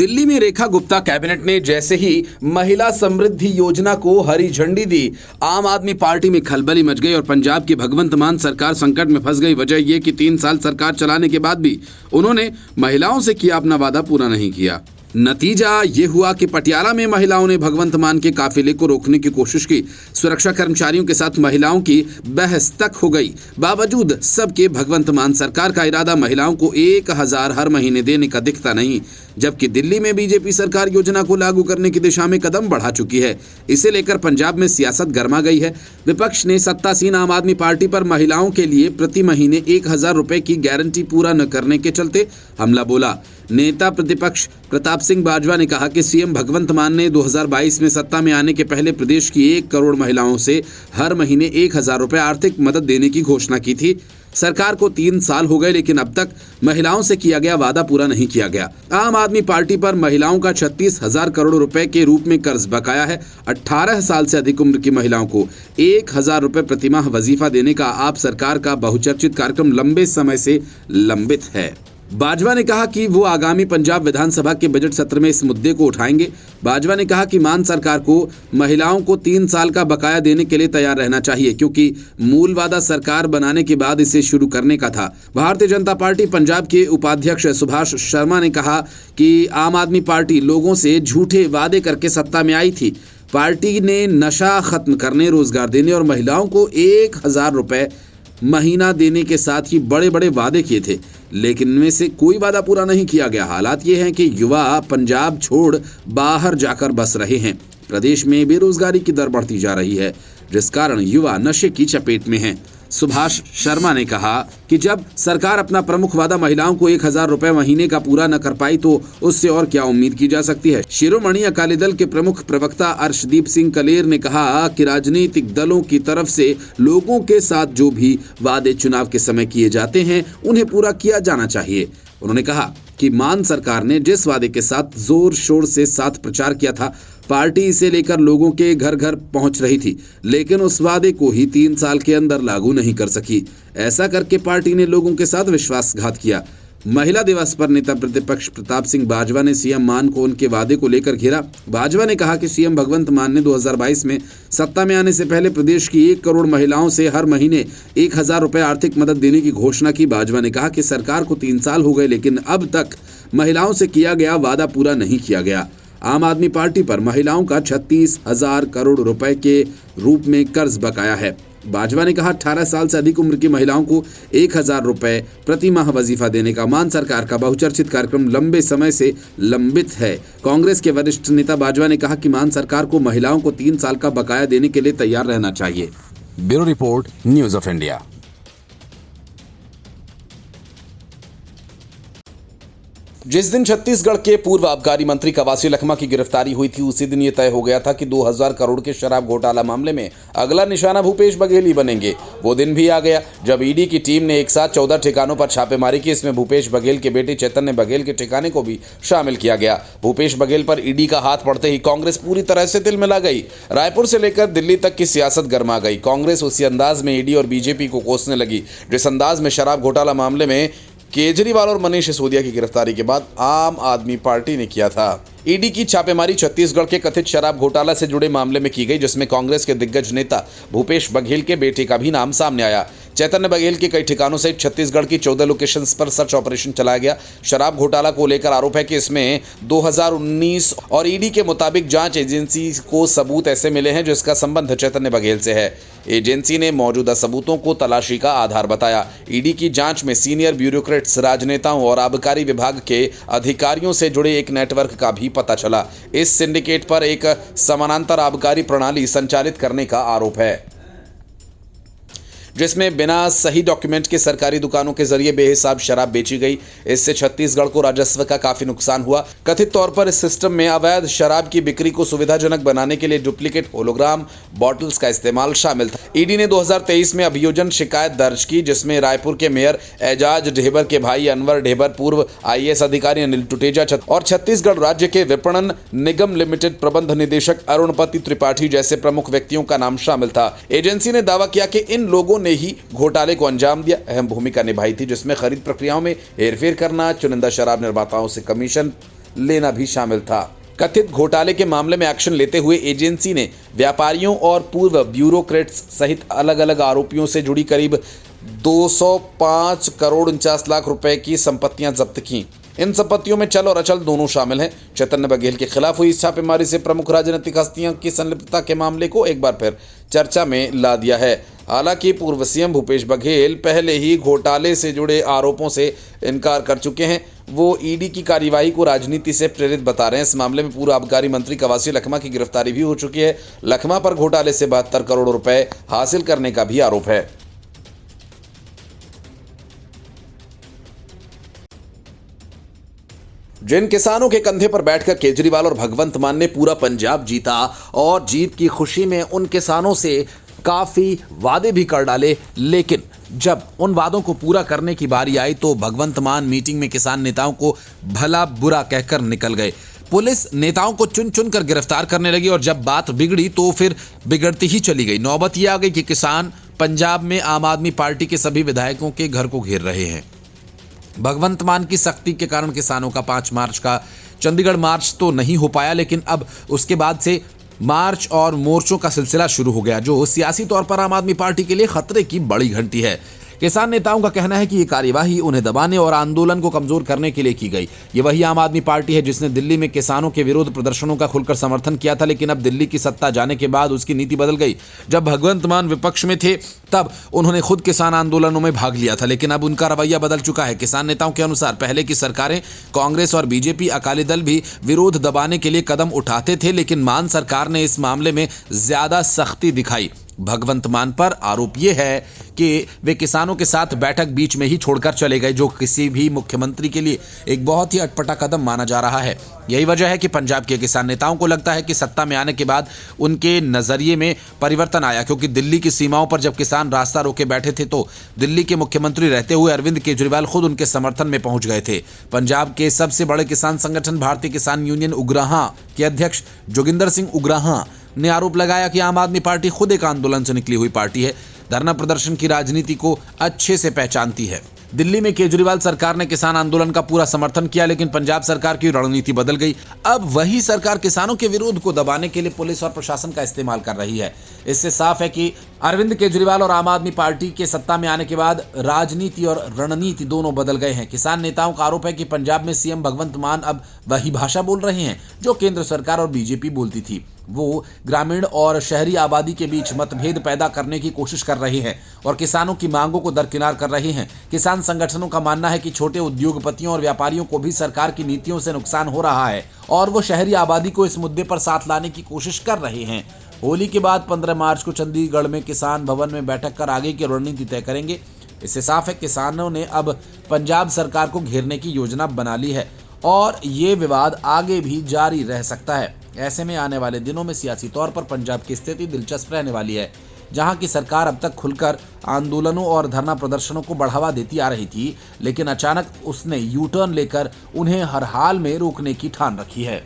दिल्ली में रेखा गुप्ता कैबिनेट ने जैसे ही महिला समृद्धि योजना को हरी झंडी दी, आम आदमी पार्टी में खलबली मच गई और पंजाब की भगवंत मान सरकार संकट में फंस गई। वजह यह कि 3 साल सरकार चलाने के बाद भी उन्होंने महिलाओं से किया अपना वादा पूरा नहीं किया। नतीजा ये हुआ कि पटियाला में महिलाओं ने भगवंत मान के काफिले को रोकने की कोशिश की। सुरक्षा कर्मचारियों के साथ महिलाओं की बहस तक हो गई। बावजूद सबके भगवंत मान सरकार का इरादा महिलाओं को 1000 हर महीने देने का दिखता नहीं, जबकि दिल्ली में बीजेपी सरकार योजना को लागू करने की दिशा में कदम बढ़ा चुकी है। इसे लेकर पंजाब में सियासत गर्मा गई है। विपक्ष ने सत्तासीन आम आदमी पार्टी पर महिलाओं के लिए प्रति महीने 1000 रुपए की गारंटी पूरा न करने के चलते हमला बोला। नेता प्रतिपक्ष प्रताप सिंह बाजवा ने कहा कि सीएम भगवंत मान ने 2022 में सत्ता में आने के पहले प्रदेश की 1 करोड़ महिलाओं से हर महीने 1000 रुपए आर्थिक मदद देने की घोषणा की थी। सरकार को 3 साल हो गए, लेकिन अब तक महिलाओं से किया गया वादा पूरा नहीं किया गया। आम आदमी पार्टी पर महिलाओं का 36,000 करोड़ रुपए के रूप में कर्ज बकाया है। 18 साल से अधिक उम्र की महिलाओं को 1000 रुपए प्रतिमाह वजीफा देने का आप सरकार का बहुचर्चित कार्यक्रम लंबे समय से लंबित है। बाजवा ने कहा कि वो आगामी पंजाब विधानसभा के बजट सत्र में इस मुद्दे को उठाएंगे। बाजवा ने कहा कि मान सरकार को महिलाओं को 3 साल का बकाया देने के लिए तैयार रहना चाहिए, क्योंकि मूल वादा सरकार बनाने के बाद इसे शुरू करने का था। भारतीय जनता पार्टी पंजाब के उपाध्यक्ष सुभाष शर्मा ने कहा कि आम आदमी पार्टी लोगों से झूठे वादे करके सत्ता में आई थी। पार्टी ने नशा खत्म करने, रोजगार देने और महिलाओं को 1000 रुपए महीना देने के साथ ही बड़े बड़े वादे किए थे, लेकिन इनमें से कोई वादा पूरा नहीं किया गया। हालात ये हैं कि युवा पंजाब छोड़ बाहर जाकर बस रहे हैं। प्रदेश में बेरोजगारी की दर बढ़ती जा रही है, जिस कारण युवा नशे की चपेट में हैं। सुभाष शर्मा ने कहा कि जब सरकार अपना प्रमुख वादा महिलाओं को 1000 रुपए महीने का पूरा न कर पाई, तो उससे और क्या उम्मीद की जा सकती है। शिरोमणि अकाली दल के प्रमुख प्रवक्ता अर्शदीप सिंह कलेर ने कहा कि राजनीतिक दलों की तरफ से लोगों के साथ जो भी वादे चुनाव के समय किए जाते हैं, उन्हें पूरा किया जाना चाहिए। उन्होंने कहा कि मान सरकार ने जिस वादे के साथ जोर शोर से साथ प्रचार किया था, पार्टी इसे लेकर लोगों के घर घर पहुंच रही थी, लेकिन उस वादे को ही 3 साल के अंदर लागू नहीं कर सकी। ऐसा करके पार्टी ने लोगों के साथ विश्वासघात किया। महिला दिवस पर नेता प्रतिपक्ष प्रताप सिंह बाजवा ने सीएम मान को उनके वादे को लेकर घेरा। बाजवा ने कहा कि सीएम भगवंत मान ने 2022 में सत्ता में आने से पहले प्रदेश की 1 करोड़ महिलाओं से हर महीने 1000 रुपए आर्थिक मदद देने की घोषणा की। बाजवा ने कहा कि सरकार को 3 साल हो गए, लेकिन अब तक महिलाओं से किया गया वादा पूरा नहीं किया गया। आम आदमी पार्टी पर महिलाओं का 36,000 करोड़ रुपए के रूप में कर्ज बकाया है। बाजवा ने कहा 18 साल से अधिक उम्र की महिलाओं को 1000 रुपए प्रति माह वजीफा देने का मान सरकार का बहुचर्चित कार्यक्रम लंबे समय से लंबित है। कांग्रेस के वरिष्ठ नेता बाजवा ने कहा कि मान सरकार को महिलाओं को 3 साल का बकाया देने के लिए तैयार रहना चाहिए। Bureau report, news of India. जिस दिन छत्तीसगढ़ के पूर्व आबकारी मंत्री कवासी लखमा की गिरफ्तारी हुई थी, उसी दिन यह तय हो गया था कि 2000 करोड़ के शराब घोटाला मामले में अगला निशाना भूपेश बघेल ही बनेंगे। वो दिन भी आ गया जब ईडी की टीम ने एक साथ 14 ठिकानों पर छापेमारी की। इसमें भूपेश बघेल के बेटे चैतन्य बघेल के ठिकाने को भी शामिल किया गया। भूपेश बघेल पर ईडी का हाथ पड़ते ही कांग्रेस पूरी तरह से तिलमिला गई। रायपुर से लेकर दिल्ली तक की सियासत गर्मा गई। कांग्रेस उसी अंदाज में ईडी और बीजेपी को कोसने लगी जिस अंदाज में शराब घोटाला मामले में केजरीवाल और मनीष सिसोदिया की गिरफ्तारी के बाद आम आदमी पार्टी ने किया था। ईडी की छापेमारी छत्तीसगढ़ के कथित शराब घोटाला से जुड़े मामले में की गई, जिसमें कांग्रेस के दिग्गज नेता भूपेश बघेल के बेटे का भी नाम सामने आया। चैतन्य बघेल के कई ठिकानों से छत्तीसगढ़ की 14 लोकेशंस पर सर्च ऑपरेशन चलाया गया। शराब घोटाला को लेकर आरोप है कि इसमें 2019 और ईडी के मुताबिक जांच एजेंसी को सबूत ऐसे मिले हैं जिसका संबंध चैतन्य बघेल से है। एजेंसी ने मौजूदा सबूतों को तलाशी का आधार बताया। ईडी की जांच में सीनियर ब्यूरोक्रेट्स, राजनेताओं और आबकारी विभाग के अधिकारियों से जुड़े एक नेटवर्क का भी पता चला। इस सिंडिकेट पर एक समानांतर आबकारी प्रणाली संचालित करने का आरोप है, जिसमें बिना सही डॉक्यूमेंट के सरकारी दुकानों के जरिए बेहिसाब शराब बेची गई। इससे छत्तीसगढ़ को राजस्व का काफी नुकसान हुआ। कथित तौर पर इस सिस्टम में अवैध शराब की बिक्री को सुविधाजनक बनाने के लिए डुप्लीकेट होलोग्राम बॉटल्स का इस्तेमाल शामिल था। ईडी ने 2023 में अभियोजन शिकायत दर्ज की, जिसमें रायपुर के मेयर एजाज ढेबर के भाई अनवर ढेबर, पूर्व IAS अधिकारी अनिल टुटेजा और छत्तीसगढ़ राज्य के विपणन निगम लिमिटेड प्रबंध निदेशक अरुणपति त्रिपाठी जैसे प्रमुख व्यक्तियों का नाम शामिल था। एजेंसी ने दावा किया कि इन लोगों ने ही घोटाले को अंजाम दिया। अहम भूमिका निभाई थी, जिसमें खरीद प्रक्रियाओं में हेरफेर करना, चुनिंदा शराब निर्माताओं से कमीशन लेना भी शामिल था। कथित घोटाले के मामले में एक्शन लेते हुए एजेंसी ने व्यापारियों और पूर्व ब्यूरोक्रेट्स सहित अलग अलग आरोपियों से जुड़ी करीब 205 करोड़ 49 लाख रुपए की संपत्तियां जब्त की। इन संपत्तियों में चल और अचल दोनों शामिल हैं। चैतन्य बघेल के खिलाफ हुई छापेमारी से प्रमुख राजनीतिक हस्तियों की संलिप्तता के मामले को एक बार फिर चर्चा में ला दिया है। हालांकि पूर्व सीएम भूपेश बघेल पहले ही घोटाले से जुड़े आरोपों से इनकार कर चुके हैं। वो ईडी की कार्यवाही को राजनीति से प्रेरित बता रहे हैं। इस मामले में पूर्व आबकारी मंत्री कवासी लखमा की गिरफ्तारी भी हो चुकी है। लखमा पर घोटाले से 72 करोड़ रुपए हासिल करने का भी आरोप है। जिन किसानों के कंधे पर बैठकर केजरीवाल और भगवंत मान ने पूरा पंजाब जीता और जीत की खुशी में उन किसानों से काफी वादे भी कर डाले, लेकिन जब उन वादों को पूरा करने की बारी आई तो भगवंत मान मीटिंग में किसान नेताओं को भला बुरा कहकर निकल गए। पुलिस नेताओं को चुन चुन कर गिरफ्तार करने लगी और जब बात बिगड़ी तो फिर बिगड़ती ही चली गई। नौबत यह आ गई कि किसान पंजाब में आम आदमी पार्टी के सभी विधायकों के घर को घेर रहे हैं। भगवंत मान की सख्ती के कारण किसानों का 5 मार्च का चंडीगढ़ मार्च तो नहीं हो पाया, लेकिन अब उसके बाद से मार्च और मोर्चों का सिलसिला शुरू हो गया, जो सियासी तौर पर आम आदमी पार्टी के लिए खतरे की बड़ी घंटी है। किसान नेताओं का कहना है कि ये कार्यवाही उन्हें दबाने और आंदोलन को कमजोर करने के लिए की गई। ये वही आम आदमी पार्टी है जिसने दिल्ली में किसानों के विरोध प्रदर्शनों का खुलकर समर्थन किया था, लेकिन अब दिल्ली की सत्ता जाने के बाद उसकी नीति बदल गई। जब भगवंत मान विपक्ष में थे तब उन्होंने खुद किसान आंदोलनों में भाग लिया था, लेकिन अब उनका रवैया बदल चुका है। किसान नेताओं के अनुसार पहले की सरकारें, कांग्रेस और बीजेपी, अकाली दल भी विरोध दबाने के लिए कदम उठाते थे, लेकिन मान सरकार ने इस मामले में ज्यादा सख्ती दिखाई। भगवंत मान पर आरोप यह है कि वे किसानों के साथ बैठक बीच में ही छोड़कर चले गए, जो किसी भी मुख्यमंत्री के लिए एक बहुत ही अटपटा कदम माना जा रहा है। यही वजह है कि पंजाब के किसान नेताओं को लगता है कि सत्ता में आने के बाद उनके नजरिए में परिवर्तन आया, क्योंकि दिल्ली की सीमाओं पर जब किसान रास्ता रोके बैठे थे तो दिल्ली के मुख्यमंत्री रहते हुए अरविंद केजरीवाल खुद उनके समर्थन में पहुंच गए थे। पंजाब के सबसे बड़े किसान संगठन भारतीय किसान यूनियन उग्राहां के अध्यक्ष जोगिंदर सिंह उग्राहां ने आरोप लगाया कि आम आदमी पार्टी खुद एक आंदोलन से निकली हुई पार्टी है, धरना प्रदर्शन की राजनीति को अच्छे से पहचानती है। दिल्ली में केजरीवाल सरकार ने किसान आंदोलन का पूरा समर्थन किया, लेकिन पंजाब सरकार की रणनीति बदल गई। अब वही सरकार किसानों के विरोध को दबाने के लिए पुलिस और प्रशासन का इस्तेमाल कर रही है। इससे साफ है कि अरविंद केजरीवाल और आम आदमी पार्टी के सत्ता में आने के बाद राजनीति और रणनीति दोनों बदल गए हैं। किसान नेताओं का आरोप है कि पंजाब में सीएम भगवंत मान अब वही भाषा बोल रहे हैं जो केंद्र सरकार और बीजेपी बोलती थी। वो ग्रामीण और शहरी आबादी के बीच मतभेद पैदा करने की कोशिश कर रहे हैं और किसानों की मांगों को दरकिनार कर रहे हैं। किसान संगठनों का मानना है कि छोटे उद्योगपतियों और व्यापारियों को भी सरकार की नीतियों से नुकसान हो रहा है और वो शहरी आबादी को इस मुद्दे पर साथ लाने की कोशिश कर रहे हैं। होली के बाद 15 मार्च को चंडीगढ़ में किसान भवन में बैठक कर आगे की रणनीति तय करेंगे। इससे साफ है किसानों ने अब पंजाब सरकार को घेरने की योजना बना ली है और ये विवाद आगे भी जारी रह सकता है। ऐसे में आने वाले दिनों में सियासी तौर पर पंजाब की स्थिति दिलचस्प रहने वाली है, जहां की सरकार अब तक खुलकर आंदोलनों और धरना प्रदर्शनों को बढ़ावा देती आ रही थी, लेकिन अचानक उसने यू टर्न लेकर उन्हें हर हाल में रोकने की ठान रखी है।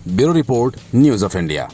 Bureau report, news of India.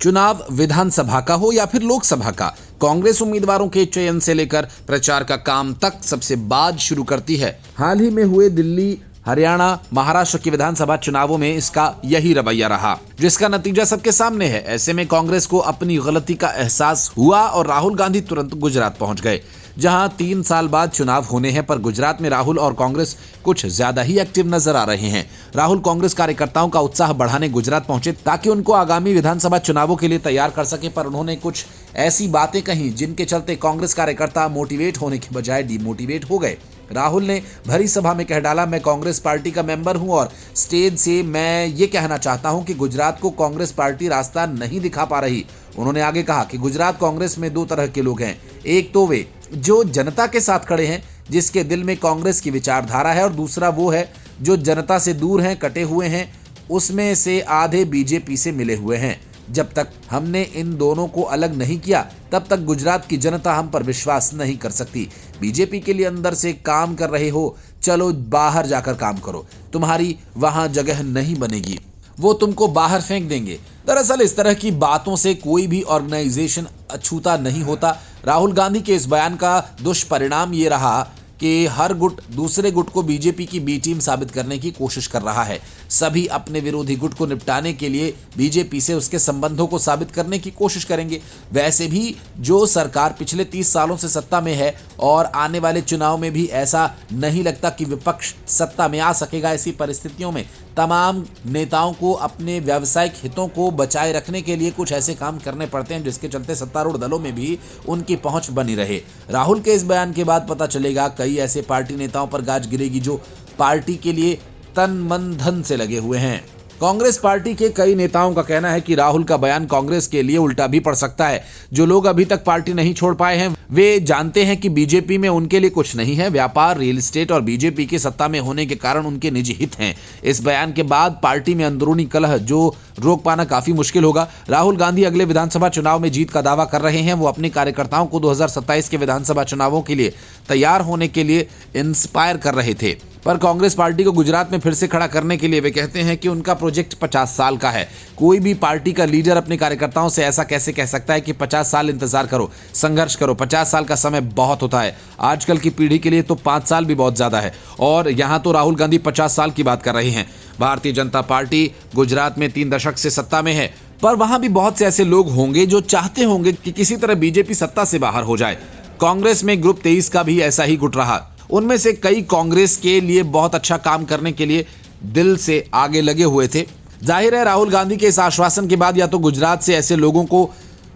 चुनाव विधानसभा का हो या फिर लोकसभा का, कांग्रेस उम्मीदवारों के चयन से लेकर प्रचार का काम तक सबसे बाद शुरू करती है। हाल ही में हुए दिल्ली, हरियाणा, महाराष्ट्र के विधानसभा चुनावों में इसका यही रवैया रहा, जिसका नतीजा सबके सामने है। ऐसे में कांग्रेस को अपनी गलती का एहसास हुआ और राहुल गांधी तुरंत गुजरात पहुंच गए, जहां 3 साल बाद चुनाव होने हैं, पर गुजरात में राहुल और कांग्रेस कुछ ज्यादा ही एक्टिव नजर आ रहे हैं। राहुल कांग्रेस कार्यकर्ताओं का उत्साह बढ़ाने गुजरात पहुंचे ताकि उनको आगामी विधानसभा चुनावों के लिए तैयार कर सके, पर उन्होंने कुछ ऐसी बातें कही जिनके चलते कांग्रेस कार्यकर्ता मोटिवेट होने के बजाय डिमोटिवेट हो गए। राहुल ने भरी सभा में कह डाला, मैं कांग्रेस पार्टी का मेंबर हूं और स्टेज से मैं ये कहना चाहता हूं कि गुजरात को कांग्रेस पार्टी रास्ता नहीं दिखा पा रही। उन्होंने आगे कहा कि गुजरात कांग्रेस में 2 तरह के लोग हैं, एक तो वे जो जनता के साथ खड़े हैं, जिसके दिल में कांग्रेस की विचारधारा है, और दूसरा वो है जो जनता से दूर हैं, कटे हुए हैं, उसमें से आधे बीजेपी से मिले हुए हैं। जब तक हमने इन दोनों को अलग नहीं किया तब तक गुजरात की जनता हम पर विश्वास नहीं कर सकती। बीजेपी के लिए अंदर से काम कर रहे हो, चलो बाहर जाकर काम करो, तुम्हारी वहां जगह नहीं बनेगी। वो तुमको बाहर फेंक देंगे। दरअसल इस तरह की बातों से कोई भी ऑर्गेनाइजेशन अछूता नहीं होता। राहुल गांधी के इस बयान का दुष्परिणाम ये रहा कि हर गुट दूसरे गुट को बीजेपी की बी टीम साबित करने की कोशिश कर रहा है। सभी अपने विरोधी गुट को निपटाने के लिए बीजेपी से उसके संबंधों को साबित करने की कोशिश करेंगे। वैसे भी जो सरकार पिछले 30 सालों से सत्ता में है और आने वाले चुनाव में भी ऐसा नहीं लगता कि विपक्ष सत्ता में आ सकेगा। ऐसी परिस्थितियों में तमाम नेताओं को अपने व्यावसायिक हितों को बचाए रखने के लिए कुछ ऐसे काम करने पड़ते हैं जिसके चलते सत्तारूढ़ दलों में भी उनकी पहुंच बनी रहे। राहुल के इस बयान के बाद पता चलेगा कई ऐसे पार्टी नेताओं पर गाज गिरेगी जो पार्टी के लिए तन मन धन से लगे हुए हैं। कांग्रेस पार्टी के कई नेताओं का कहना है कि राहुल का बयान कांग्रेस के लिए उल्टा भी पड़ सकता है। जो लोग अभी तक पार्टी नहीं छोड़ पाए हैं वे जानते हैं कि बीजेपी में उनके लिए कुछ नहीं है। व्यापार, रियल एस्टेट और बीजेपी के सत्ता में होने के कारण उनके निजी हित हैं। इस बयान के बाद पार्टी में अंदरूनी कलह जो रोक पाना काफी मुश्किल होगा। राहुल गांधी अगले विधानसभा चुनाव में जीत का दावा कर रहे हैं। वो अपने कार्यकर्ताओं को 2027 के विधानसभा चुनावों के लिए तैयार होने के लिए इंस्पायर कर रहे थे, पर कांग्रेस पार्टी को गुजरात में फिर से खड़ा करने के लिए वे कहते हैं कि उनका प्रोजेक्ट 50 साल का है। कोई भी पार्टी का लीडर अपने कार्यकर्ताओं से ऐसा कैसे कह सकता है कि 50 साल इंतजार करो, संघर्ष करो। 50 साल का समय बहुत होता है। आजकल की पीढ़ी के लिए तो 5 साल भी बहुत ज्यादा है। और यहां तो राहुल गांधी 50 साल की बात कर रहे हैं। भारतीय जनता पार्टी गुजरात में 3 दशक से सत्ता में है, पर वहां भी बहुत से ऐसे लोग होंगे जो चाहते होंगे कि किसी तरह बीजेपी सत्ता से बाहर हो जाए। कांग्रेस में ग्रुप 23 का भी ऐसा ही गुट रहा। उनमें से कई कांग्रेस के लिए बहुत अच्छा काम करने के लिए दिल से आगे लगे हुए थे। जाहिर है राहुल गांधी के इस आश्वासन के बाद या तो गुजरात से ऐसे लोगों को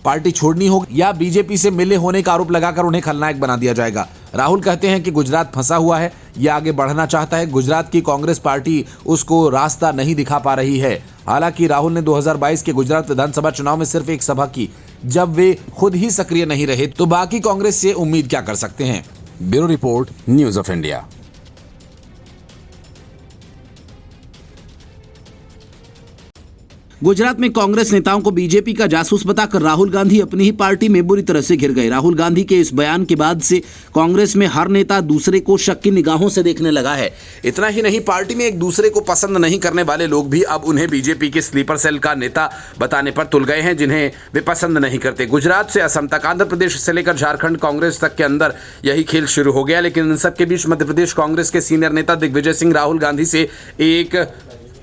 पार्टी छोड़नी होगी या बीजेपी से मिले होने का आरोप लगाकर उन्हें खलनायक बना दिया जाएगा। राहुल कहते हैं कि गुजरात फंसा हुआ है, यह आगे बढ़ना चाहता है। गुजरात की कांग्रेस पार्टी उसको रास्ता नहीं दिखा पा रही है। हालांकि राहुल ने 2022 के गुजरात विधानसभा चुनाव में सिर्फ एक सभा की। जब वे खुद ही सक्रिय नहीं रहे तो बाकी कांग्रेस से उम्मीद क्या कर सकते हैं। Bureau report, news of India. Gujarat में कांग्रेस नेताओं को बीजेपी का जासूस बताकर राहुल गांधी अपनी ही पार्टी में बुरी तरह से घिर गए। राहुल गांधी के इस बयान के बाद से कांग्रेस में हर नेता दूसरे को शक की निगाहों से देखने लगा है। इतना ही नहीं, पार्टी में एक दूसरे को पसंद नहीं करने वाले लोग भी अब उन्हें बीजेपी के स्लीपर सेल का नेता बताने पर तुल गए हैं जिन्हें वे पसंद नहीं करते। गुजरात से असम तक, आंध्र प्रदेश से लेकर झारखंड कांग्रेस तक के अंदर यही खेल शुरू हो गया। लेकिन इन सबके बीच मध्य प्रदेश कांग्रेस के सीनियर नेता दिग्विजय सिंह राहुल गांधी से एक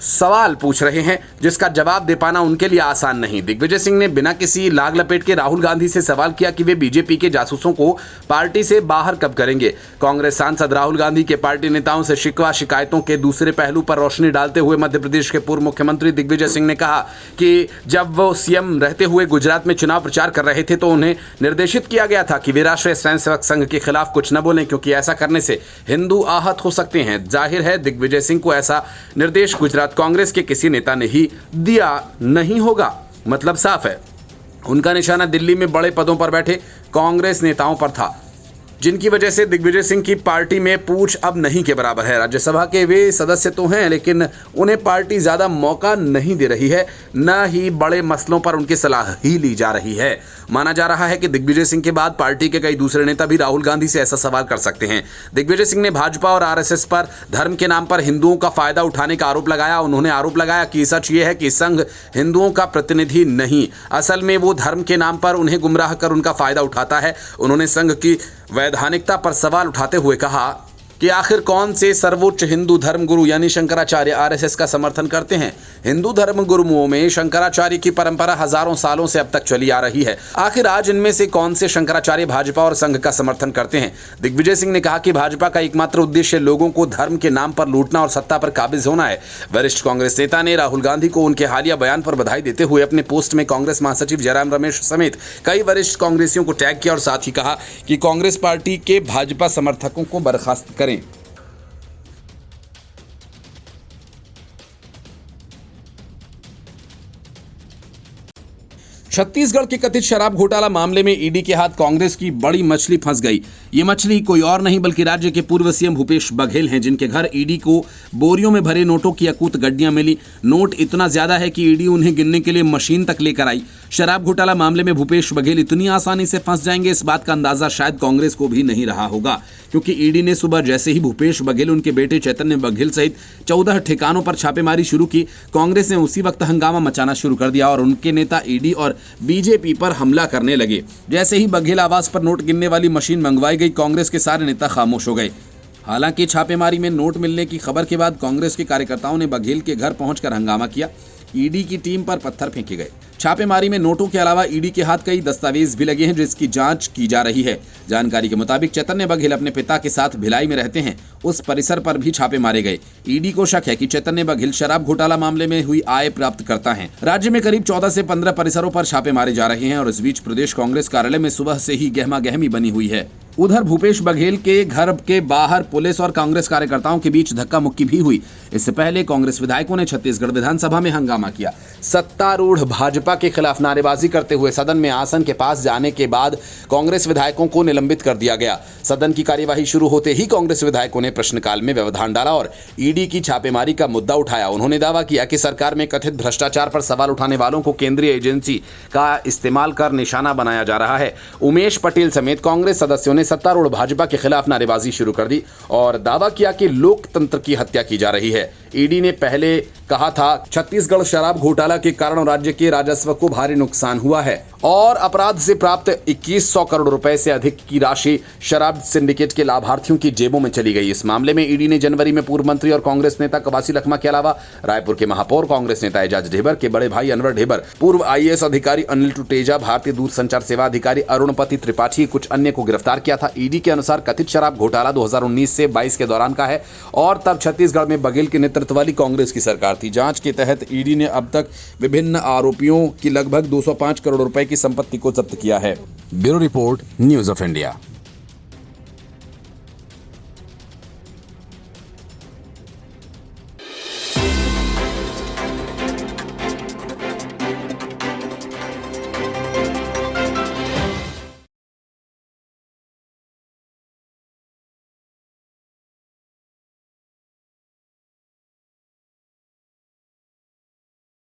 सवाल पूछ रहे हैं जिसका जवाब दे पाना उनके लिए आसान नहीं। दिग्विजय सिंह ने बिना किसी लाग लपेट के राहुल गांधी से सवाल किया कि वे बीजेपी के जासूसों को पार्टी से बाहर कब करेंगे। कांग्रेस सांसद राहुल गांधी के पार्टी नेताओं से शिकवा शिकायतों के दूसरे पहलू पर रोशनी डालते हुए मध्य प्रदेश के पूर्व मुख्यमंत्री दिग्विजय सिंह ने कहा कि जब वो सीएम रहते हुए गुजरात में चुनाव प्रचार कर रहे थे तो उन्हें निर्देशित किया गया था कि वे राष्ट्रीय स्वयंसेवक संघ के खिलाफ कुछ न बोलें क्योंकि ऐसा करने से हिंदू आहत हो सकते हैं। जाहिर है दिग्विजय सिंह को ऐसा निर्देश गुजरात कांग्रेस के किसी नेता ने ही दिया नहीं होगा। मतलब साफ है, उनका निशाना दिल्ली में बड़े पदों पर बैठे कांग्रेस नेताओं पर था जिनकी वजह से दिग्विजय सिंह की पार्टी में पूछ अब नहीं के बराबर है। राज्यसभा के वे सदस्य तो हैं लेकिन उन्हें पार्टी ज़्यादा मौका नहीं दे रही है, न ही बड़े मसलों पर उनकी सलाह ही ली जा रही है। माना जा रहा है कि दिग्विजय सिंह के बाद पार्टी के कई दूसरे नेता भी राहुल गांधी से ऐसा सवाल कर सकते हैं। दिग्विजय सिंह ने भाजपा और आरएसएस पर धर्म के नाम पर हिंदुओं का फायदा उठाने का आरोप लगाया। उन्होंने आरोप लगाया कि सच ये है कि संघ हिंदुओं का प्रतिनिधि नहीं, असल में वो धर्म के नाम पर उन्हें गुमराह कर उनका फायदा उठाता है। उन्होंने संघ की वैधानिकता पर सवाल उठाते हुए कहा कि आखिर कौन से सर्वोच्च हिंदू धर्म गुरु यानी शंकराचार्य आरएसएस का समर्थन करते हैं। हिंदू धर्म गुरुओं में शंकराचार्य की परंपरा हजारों सालों से अब तक चली आ रही है। आखिर आज इनमें से कौन से शंकराचार्य भाजपा और संघ का समर्थन करते हैं। दिग्विजय सिंह ने कहा कि भाजपा का एकमात्र उद्देश्य लोगों को धर्म के नाम पर लूटना और सत्ता पर काबिज होना है। वरिष्ठ कांग्रेस नेता ने राहुल गांधी को उनके हालिया बयान पर बधाई देते हुए अपने पोस्ट में कांग्रेस महासचिव जयराम रमेश समेत कई वरिष्ठ कांग्रेसियों को टैग किया और साथ ही कहा कि कांग्रेस पार्टी के भाजपा समर्थकों को बर्खास्त करें। छत्तीसगढ़ के कथित शराब घोटाला मामले में ईडी के हाथ कांग्रेस की बड़ी मछली फंस गई। ये मछली कोई और नहीं बल्कि राज्य के पूर्व सीएम भूपेश बघेल हैं, जिनके घर ईडी को बोरियों में भरे नोटों की अकूत गड्डियां मिली। नोट इतना ज्यादा है कि ईडी उन्हें गिनने के लिए मशीन तक लेकर आई। शराब घोटाला मामले में भूपेश बघेल इतनी आसानी से फंस जाएंगे, इस बात का अंदाजा शायद कांग्रेस को भी नहीं रहा होगा, क्योंकि ईडी ने सुबह जैसे ही भूपेश बघेल, उनके बेटे चैतन्य बघेल सहित 14 ठिकानों पर छापेमारी शुरू की, कांग्रेस ने उसी वक्त हंगामा मचाना शुरू कर दिया और उनके नेता ईडी और बीजेपी पर हमला करने लगे। जैसे ही बघेल आवास पर नोट गिनने वाली मशीन मंगवाई गई, कांग्रेस के सारे नेता खामोश हो गए। हालांकि छापेमारी में नोट मिलने की खबर के बाद कांग्रेस के कार्यकर्ताओं ने बघेल के घर पहुंचकर हंगामा किया। ईडी की टीम पर पत्थर फेंके गए। छापेमारी में नोटों के अलावा ईडी के हाथ कई दस्तावेज भी लगे हैं, जिसकी जांच की जा रही है। जानकारी के मुताबिक चैतन्य बघेल अपने पिता के साथ भिलाई में रहते हैं, उस परिसर पर भी छापे मारे गए। ईडी को शक है कि चैतन्य बघेल शराब घोटाला मामले में हुई आय प्राप्त करता है। राज्य में करीब 14 से 15 परिसरों पर छापे मारे जा रहे हैं और इस बीच प्रदेश कांग्रेस कार्यालय में सुबह से ही गहमा गहमी बनी हुई है। उधर भूपेश बघेल के घर के बाहर पुलिस और कांग्रेस कार्यकर्ताओं के बीच धक्का मुक्की भी हुई। इससे पहले कांग्रेस विधायकों ने छत्तीसगढ़ विधानसभा में हंगामा किया। सत्तारूढ़ भाजपा के खिलाफ नारेबाजी करते हुए सदन में आसन के पास जाने के बाद कांग्रेस विधायकों को निलंबित कर दिया गया। सदन की कार्यवाही शुरू होते ही कांग्रेस विधायकों ने प्रश्नकाल में व्यवधान डाला और ईडी की छापेमारी का मुद्दा उठाया। उन्होंने दावा किया कि सरकार में कथित भ्रष्टाचार पर सवाल उठाने वालों को केंद्रीय एजेंसी का इस्तेमाल कर निशाना बनाया जा रहा है। उमेश पटेल समेत कांग्रेस सदस्यों ने सत्तारूढ़ भाजपा के खिलाफ नारेबाजी शुरू कर दी और दावा किया कि लोकतंत्र की हत्या की जा रही है। ईडी ने पहले कहा था छत्तीसगढ़ शराब घोटाला के कारण राज्य के राजस्व को भारी नुकसान हुआ है और अपराध से प्राप्त 2100 करोड़ रुपए से अधिक की राशि शराब सिंडिकेट के लाभार्थियों की जेबों में चली गई। इस मामले में ईडी ने जनवरी में पूर्व मंत्री और कांग्रेस नेता कवासी लखमा के अलावा रायपुर के महापौर कांग्रेस नेता एजाज ढेबर के बड़े भाई अनवर ढेबर, पूर्व आईएएस अधिकारी अनिल टुटेजा, भारतीय दूरसंचार सेवा अधिकारी अरुणपति त्रिपाठी, कुछ अन्य को गिरफ्तार किया था। ईडी के अनुसार कथित शराब घोटाला 2019 से 22 के दौरान का है और तब छत्तीसगढ़ में बघेल के नेतृत्व वाली कांग्रेस की सरकार थी। जांच के तहत ईडी ने अब तक विभिन्न आरोपियों की लगभग 205 करोड़ रुपए की संपत्ति को जब्त किया है। Bureau report, news of India.